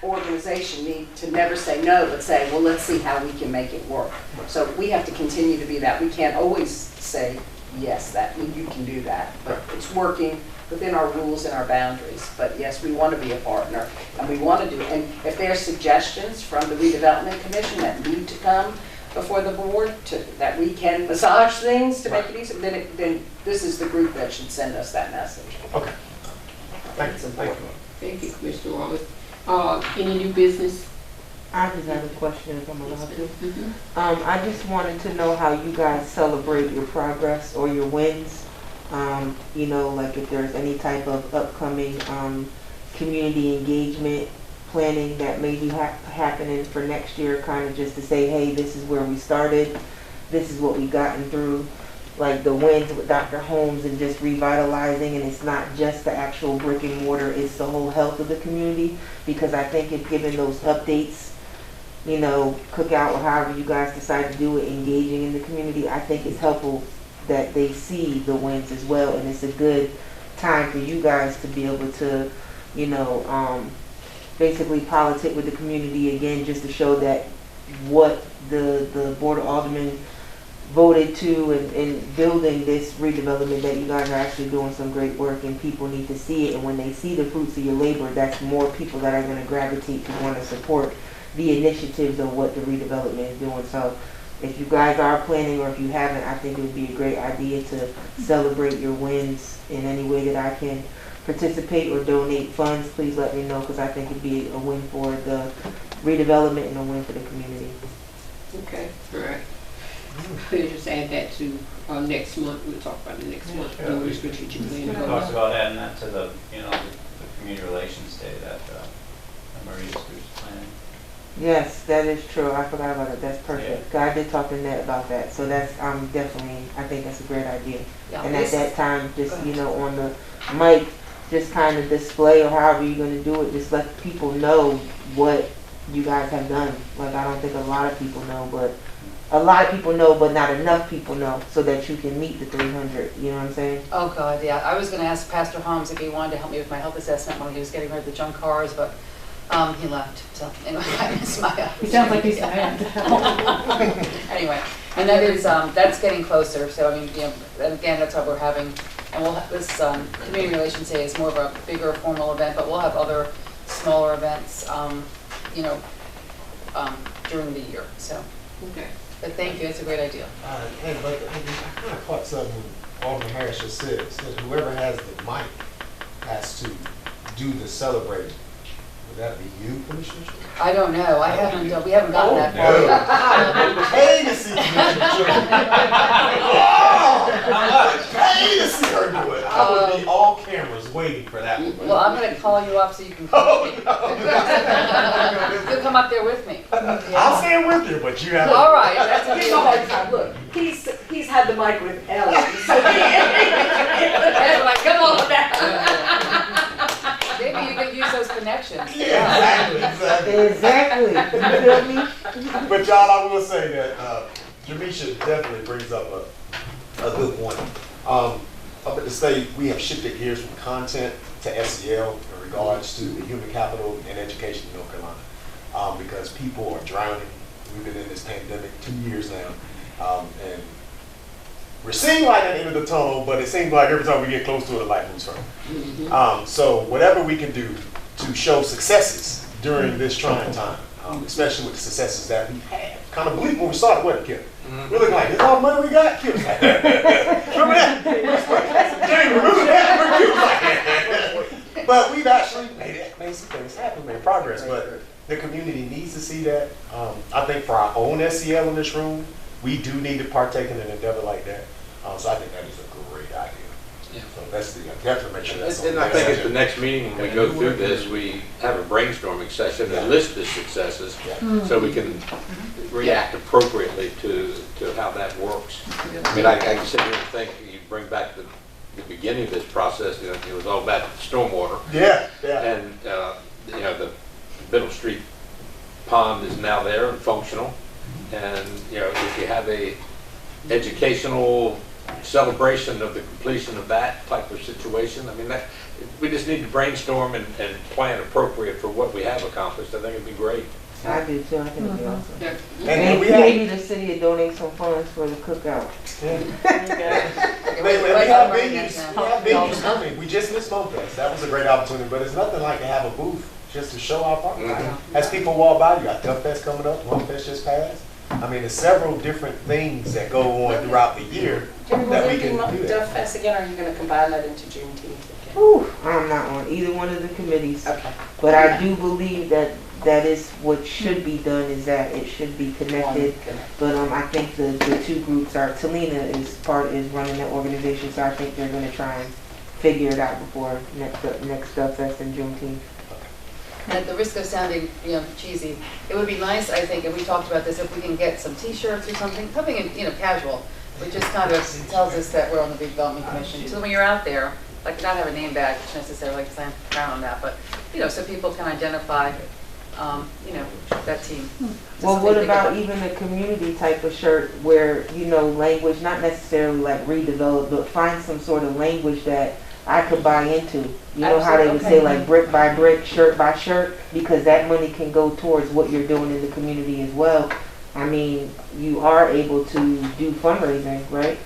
Speaker 6: organization need to never say no, but say, well, let's see how we can make it work. So we have to continue to be that. We can't always say, yes, that you can do that, but it's working within our rules and our boundaries. But yes, we want to be a partner, and we want to do it. And if there are suggestions from the redevelopment commission that need to come before the board that we can massage things to make it easier, then this is the group that should send us that message.
Speaker 13: Okay. Thank you.
Speaker 2: Thank you, Commissioner Wallace. Any new business?
Speaker 14: I just have a question if I'm allowed to. I just wanted to know how you guys celebrate your progress or your wins. Like if there's any type of upcoming community engagement planning that may be happening for next year, kind of just to say, hey, this is where we started, this is what we gotten through, like the wins with Dr. Holmes and just revitalizing, and it's not just the actual brick and mortar, it's the whole health of the community, because I think if given those updates, cookout or however you guys decide to do it, engaging in the community, I think it's helpful that they see the wins as well, and it's a good time for you guys to be able to, basically politic with the community again, just to show that what the Board of Alderman voted to and building this redevelopment, that you guys are actually doing some great work and people need to see it. And when they see the fruits of your labor, that's more people that are going to gravitate to want to support the initiatives of what the redevelopment is doing. So if you guys are planning, or if you haven't, I think it would be a great idea to celebrate your wins in any way that I can participate or donate funds. Please let me know, because I think it'd be a win for the redevelopment and a win for the community.
Speaker 2: Okay, all right. We'll just add that to next month. We'll talk about it next month. Doing strategic planning.
Speaker 5: We talked about adding that to the community relations day that Maria's group's planning.
Speaker 14: Yes, that is true. I forgot about it. That's perfect. I did talk to Ned about that. So that's definitely, I think that's a great idea. Yeah, and at that time, just on the mic, just kind of display, or however you're going to do it, just let people know what you guys have done. Like, I don't think a lot of people know, but a lot of people know, but not enough people know, so that you can meet the 300, you know what I'm saying?
Speaker 7: Oh, God, yeah. I was gonna ask Pastor Holmes if he wanted to help me with my health assessment when he was getting rid of the junk cars, but he left. So anyway, I missed my
Speaker 1: He sounds like he's sad.
Speaker 7: Anyway, and that is, that's getting closer. So I mean, you know, and again, that's what we're having. And we'll have this, Community Relations Day is more of a bigger formal event, but we'll have other smaller events, you know, during the year, so.
Speaker 2: Okay.
Speaker 7: But thank you, it's a great idea.
Speaker 13: But I kind of caught something Alderman Harris just said. It said whoever has the mic has to do the celebrating. Would that be you, Commissioner?
Speaker 7: I don't know, we haven't gotten that far.
Speaker 13: No. I would pay to see Commissioner Jordan. I would pay to see her do it. I would be all cameras waiting for that one.
Speaker 7: Well, I'm gonna call you up so you can come with me. You'll come up there with me.
Speaker 13: I'll stand with you, but you have to.
Speaker 7: All right, that's a
Speaker 2: He's
Speaker 7: deal.
Speaker 2: a hard time. Look, he's had the mic with Ellen. So
Speaker 7: That's like, come on now. Maybe you could use those connections.
Speaker 13: Yeah, exactly.
Speaker 14: Exactly, you feel me?
Speaker 13: But y'all, I will say that Jamisha definitely brings up a good point. Up at the state, we have shifted gears from content to SEL in regards to the human capital and education in North Carolina, because people are drowning. We've been in this pandemic 2 years now, and we're seeing light at the end of the tunnel, but it seems like every time we get close to it, the light moves further. So whatever we can do to show successes during this trying time, especially with the successes that we had. Kind of bleak when we started, wasn't it, Kim? We're looking like, this all the money we got? Kim was like, remember that? Remember that? But we've actually made some things happen, made progress, but the community needs to see that. I think for our own SEL in this room, we do need to partake in an endeavor like that. So I think that is a great idea.
Speaker 4: Yeah.
Speaker 13: So that's the, definitely make sure that's
Speaker 4: And I think at the next meeting, when we go through this, we have a brainstorming session and list the successes so we can react appropriately to how that works. I mean, I can sit here and think, you bring back the beginning of this process, you know, it was all about stormwater.
Speaker 13: Yeah, yeah.
Speaker 4: And, you know, the Middle Street pond is now there and functional. And, you know, if you have a educational celebration of the completion of that type of situation, I mean, that, we just need to brainstorm and plan appropriate for what we have accomplished. I think it'd be great.
Speaker 14: I do too, I think it'd be awesome.
Speaker 13: And we
Speaker 14: Maybe the city would donate some funds for the cookout.
Speaker 13: We have venues coming. We just missed Momfest. That was a great opportunity, but it's nothing like to have a booth just to show our partner. As people walk by, you got Duff Fest coming up, Momfest just passed. I mean, there's several different things that go on throughout the year that we can do that.
Speaker 2: Duff Fest again, or are you going to combine that into Juneteenth again?
Speaker 14: Ooh, I'm not on either one of the committees.
Speaker 2: Okay.
Speaker 14: But I do believe that that is what should be done, is that it should be connected. But I think the two groups are, Talina is running that organization, so I think they're going to try and figure it out before next Duff Fest in Juneteenth.
Speaker 7: At the risk of sounding, you know, cheesy, it would be nice, I think, if we talked about this, if we can get some T-shirts or something, you know, casual, which just kind of tells us that we're on the Redevelopment Commission. So when you're out there, like, not have a name badge necessarily, because I'm proud on that, but, you know, so people can identify, you know, that team.
Speaker 14: Well, what about even a community type of shirt where, you know, language, not necessarily like redevelop, but find some sort of language that I could buy into. You know how they would say like brick by brick, shirt by shirt, because that money can go towards what you're doing in the community as well. I mean, you are able to do fundraising, right?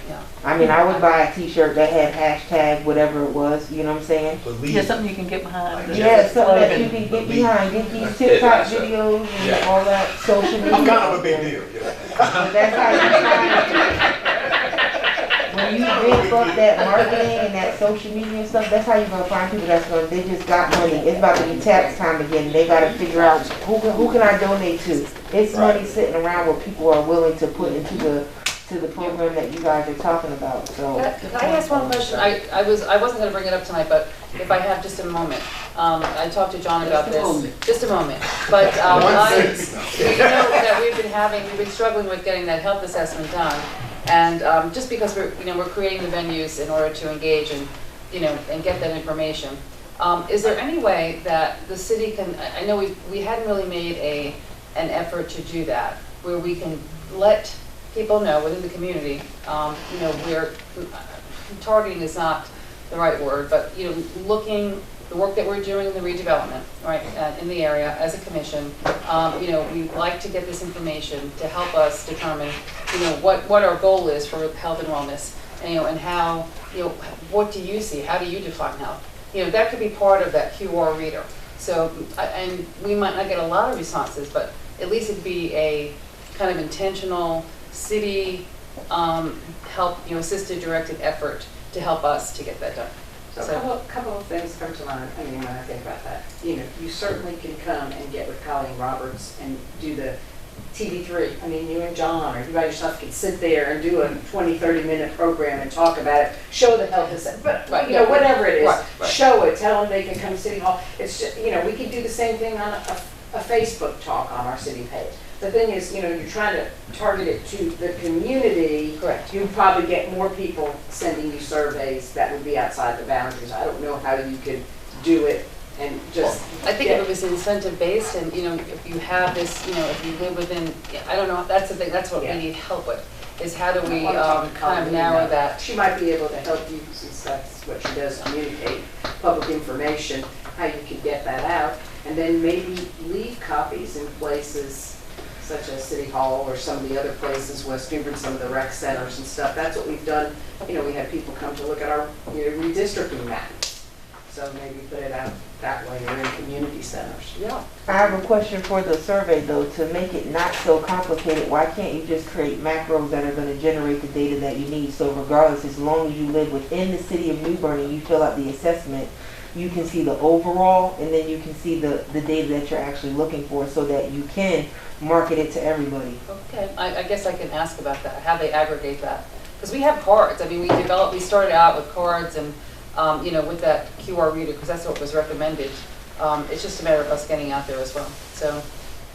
Speaker 7: Yeah.
Speaker 14: I mean, I would buy a T-shirt that had hashtag whatever it was, you know what I'm saying?
Speaker 1: Yeah, something you can get behind.
Speaker 14: Yeah, something that you can get behind. Get these TikTok videos and all that social media.
Speaker 13: I'm kind of a big deal.
Speaker 14: But that's how you when you big up that marketing and that social media and stuff, that's how you're gonna find people they just got money. It's about to be tax time again. They gotta figure out who can I donate to. It's money sitting around where people are willing to put into the program that you guys are talking about. So
Speaker 7: Can I ask one question? I wasn't going to bring it up tonight, but if I have just a moment. I talked to John about this. Just a moment. But you know that we've been struggling with getting that health assessment done. And just because we're creating the venues in order to engage and, you know, and get that information. Is there any way that the city can, I know we hadn't really made an effort to do that. where we can let people know within the community, you know, we're, targeting is not the right word, but, you know, looking, the work that we're doing in the redevelopment, right, in the area as a commission, you know, we'd like to get this information to help us determine, you know, what our goal is for health and wellness, and, you know, and how, you know, what do you see? How do you define health? You know, that could be part of that QR reader. So, and we might not get a lot of responses, but at least it'd be a kind of intentional city help, you know, assisted, directed effort to help us to get that done.
Speaker 6: So a couple of things come to mind, I mean, when I think about that. You know, you certainly can come and get with Colleen Roberts and do the TV3. I mean, you and John or you by yourself could sit there and do a 20, 30-minute program and talk about it, show the health and but
Speaker 7: right,
Speaker 6: you know, whatever it is,
Speaker 7: right.
Speaker 6: show it, tell them they can come to City Hall. It's just, you know, we could do the same thing on a Facebook talk on our city page. The thing is, you know, you're trying to target it to the community.
Speaker 7: Correct.
Speaker 6: You probably get more people sending you surveys that would be outside the boundaries. I don't know how you could do it and just.
Speaker 7: I think if it was incentive based, and you know, if you have this, you know, if you live within, I don't know. That's the thing. That's what we need help with. Is how do we kind of narrow that?
Speaker 6: She might be able to help you since that's what she does, communicate public information. How you could get that out, and then maybe leave copies in places such as City Hall or some of the other places, West Newbern, some of the rec centers and stuff. That's what we've done. You know, we had people come to look at our, you know, redistricting maps. So maybe put it out that way or in community centers.
Speaker 7: Yeah.
Speaker 14: I have a question for the survey though. To make it not so complicated, why can't you just create macros that are going to generate the data that you need? So regardless, as long as you live within the city of New Bern and you fill out the assessment, you can see the overall, and then you can see the data that you're actually looking for, so that you can market it to everybody.
Speaker 7: Okay, I guess I can ask about that, how they aggregate that. Because we have cards. I mean, we started out with cards and, you know, with that QR reader, because that's what was recommended. It's just a matter of us getting out there as well. So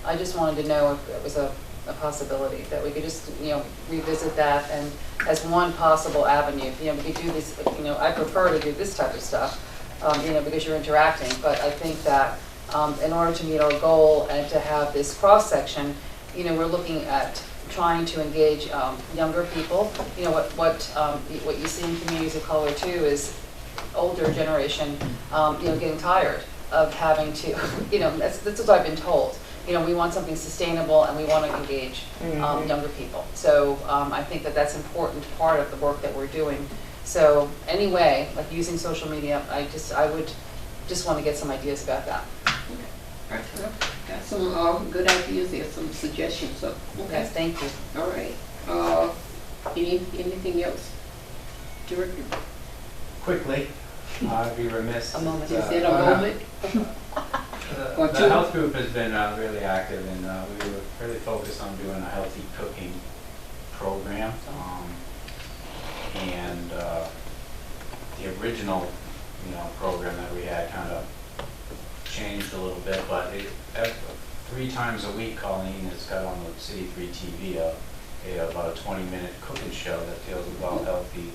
Speaker 7: I just wanted to know if it was a possibility that we could just, you know, revisit that and as one possible avenue. You know, we could do this, you know, I prefer to do this type of stuff. You know, because you're interacting, but I think that in order to meet our goal and to have this cross-section, you know, we're looking at trying to engage younger people. You know, what you see in communities of color too is older generation, you know, getting tired of having to, you know, that's what I've been told. You know, we want something sustainable and we want to engage younger people. So I think that that's an important part of the work that we're doing. So anyway, like using social media, I would just want to get some ideas about that.
Speaker 2: Right. Well, got some good ideas there, some suggestions. So okay.
Speaker 7: Yes, thank you.
Speaker 2: All right. Anything else, Director?
Speaker 5: Quickly, I'd be remiss.
Speaker 7: A moment.
Speaker 2: Is it a moment?
Speaker 5: The health group has been really active, and we were really focused on doing a healthy cooking program. And the original, you know, program that we had kind of changed a little bit, but 3 times a week, Colleen has got on the City 3 TV about a 20-minute cooking show that deals with all healthy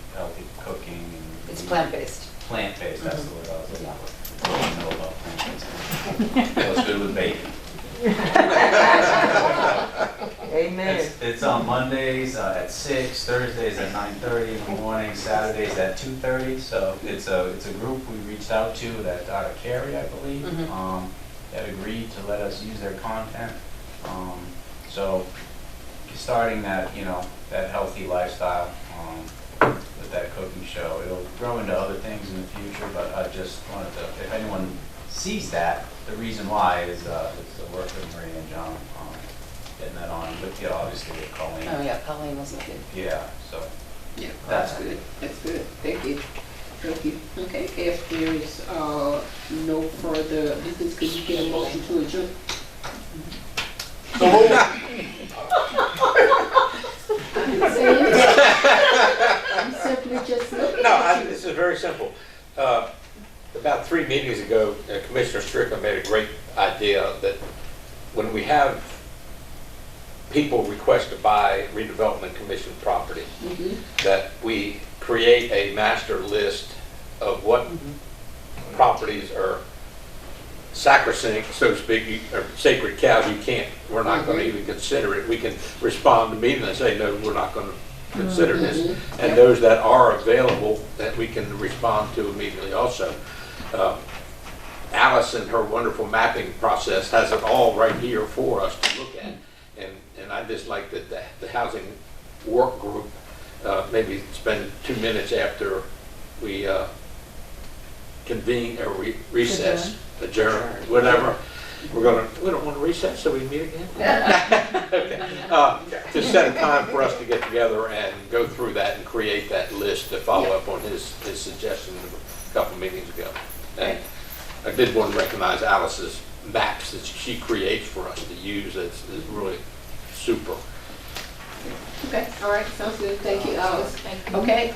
Speaker 5: cooking. And
Speaker 7: It's plant-based.
Speaker 5: Plant-based, that's the word I was looking for. I don't know about plant-based. Goes good with bacon.
Speaker 14: Amen.
Speaker 5: It's on Mondays at 6, Thursdays at 9:30 in the morning, Saturdays at 2:30. So it's a group we reached out to that's out of Cary, I believe, that agreed to let us use their content. So starting that, you know, that healthy lifestyle with that cooking show. It'll grow into other things in the future, but I just wanted to, if anyone sees that, the reason why is it's the work of Marie and John getting that on, but yeah, obviously with Colleen.
Speaker 7: Oh yeah, Colleen was a good.
Speaker 5: Yeah, so.
Speaker 2: Yeah, that's good. That's good. Thank you. Thank you. Okay, if there is no further business, could you get a motion to adjourn? I'm simply just looking at you.
Speaker 4: This is very simple. About 3 meetings ago, Commissioner Strickland made a great idea that when we have people request to buy redevelopment commission property, that we create a master list of what properties are sacrosanct, so to speak, or sacred cows, you can't, we're not gonna even consider it. We can respond to meeting and say, no, we're not gonna consider this. And those that are available, that we can respond to immediately also. Alice and her wonderful mapping process has it all right here for us to look at. And I just like that the housing work group, maybe spend 2 minutes after we convene or recess, adjourn, whatever. We don't want to recess, so we meet again? Okay. To set a time for us to get together and go through that and create that list to follow up on his suggestion a couple meetings ago. And I did want to recognize Alice's maps that she creates for us to use. It's really super.
Speaker 2: Okay, all right, sounds good. Thank you, Alice. Okay,